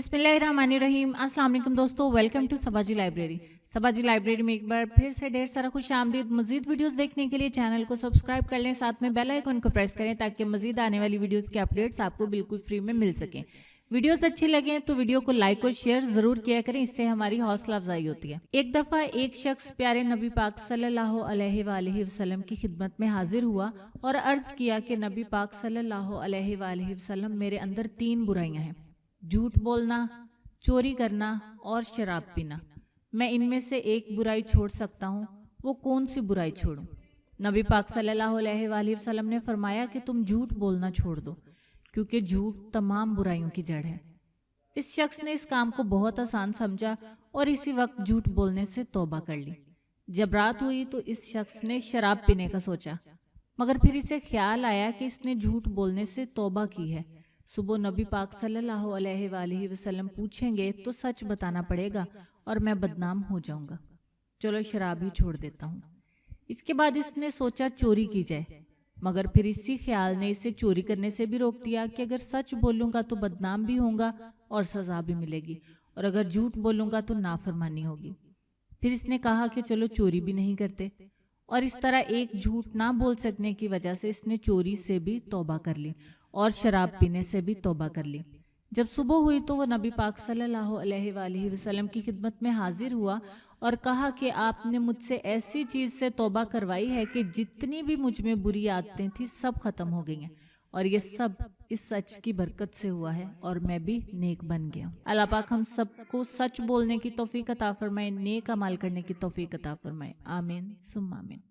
बिस्मिल्लाहिर्रहमानिर्रहीम। अस्सलाम वालेकुम दोस्तों, वेलकम टू सबाजी लाइब्रेरी। सबाजी लाइब्रेरी में एक बार फिर से ढेर सारा खुश आमदीद। मजीद वीडियोस देखने के लिए चैनल को सब्सक्राइब कर लें, साथ में बेल आइकन को प्रेस करें ताकि मजीद आने वाली वीडियोस के अपडेट्स आपको बिल्कुल फ्री में मिल सकें। वीडियोस अच्छी लगे तो वीडियो को लाइक और शेयर जरूर किया करें, इससे हमारी हौसला अफजाई होती है। एक दफा एक शख्स प्यारे नबी पाक सल्लल्लाहु अलैहि वसल्लम की खिदमत में हाजिर हुआ और अर्ज किया कि नबी पाक सल्लल्लाहु अलैहि वसल्लम, मेरे अंदर 3 बुराइयां हैं, झूठ बोलना, चोरी करना और शराब पीना। मैं इनमें से एक बुराई छोड़ सकता हूँ, वो कौन सी बुराई छोड़ूं? नबी पाक सल्लल्लाहु अलैहि वसल्लम ने फरमाया कि तुम झूठ बोलना छोड़ दो, क्योंकि झूठ तमाम बुराइयों की जड़ है। इस शख्स ने इस काम को बहुत आसान समझा और इसी वक्त झूठ बोलने से तौबा कर ली। जब रात हुई तो इस शख्स ने शराब पीने का सोचा, मगर फिर इसे ख्याल आया कि इसने झूठ बोलने से तौबा की है। सुबह नबी पाक सल्लल्लाहु अलैहि वसल्लम पूछेंगे तो सच बताना पड़ेगा और मैं बदनाम हो जाऊंगा। चलो शराब ही छोड़ देता हूँ। इसके बाद इसने सोचा चोरी की जाए, मगर फिर इसी ख्याल ने इसे चोरी करने से भी रोक दिया कि अगर सच बोलूंगा तो बदनाम भी होऊंगा और सजा भी मिलेगी, और अगर झूठ बोलूंगा तो नाफरमानी होगी। फिर इसने कहा कि चलो चोरी भी नहीं करते, और इस तरह एक झूठ ना बोल सकने की वजह से इसने चोरी से भी तौबा कर ली और शराब पीने से भी तौबा कर ली। जब सुबह हुई तो वह नबी पाक सल्लल्लाहु अलैहि वसल्लम की खिदमत में हाजिर हुआ और कहा कि आपने मुझसे ऐसी चीज से तौबा करवाई है कि जितनी भी मुझ में बुरी आदतें थी सब खत्म हो गई हैं, और ये सब इस सच की बरकत से हुआ है और मैं भी नेक बन गया हूँ। अल्लाह पाक हम सबको सच बोलने की तौफीक अता फरमाए, नेक अमल करने की तौफीक अता फरमाए। आमीन सुम्मा आमीन।